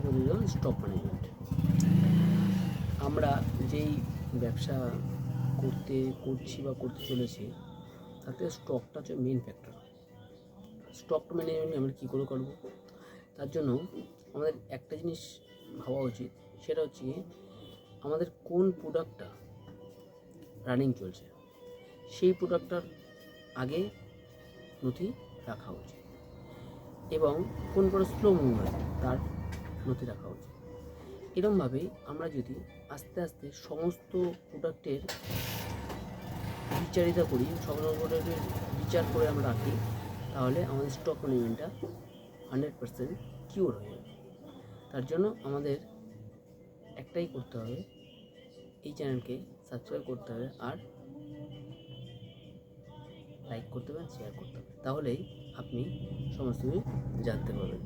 প্রথম হলো stock management. আমরা যেই ব্যবসা করছি বা করতে চলেছি তাতে স্টকটা হচ্ছে মেন ফ্যাক্টর। স্টক ম্যানেজমেন্ট আমরা কী করে করবো? তার জন্য আমাদের একটা জিনিস ভাবা উচিত, সেটা হচ্ছে আমাদের কোন প্রোডাক্টটা রানিং চলছে সেই প্রোডাক্টটার আগে নথি রাখা উচিত, এবং কোন প্রোডাক্ট স্লো মুভমেন্ট তার নথি রাখা উচিত। এরকমভাবেই আমরা যদি আস্তে আস্তে সমস্ত প্রোডাক্টের বিচারিতা করি, সমস্ত প্রোডাক্টের বিচার করে আমরা রাখি, তাহলে আমাদের স্টক ম্যানেজমেন্টটা 100% কিওর হয়ে যাবে। তার জন্য আমাদের একটাই করতে হবে, এই চ্যানেলকে সাবস্ক্রাইব করতে হবে আর লাইক করতে হবে, শেয়ার করতে হবে, তাহলেই আপনি সমস্ত কিছু জানতে পারবেন।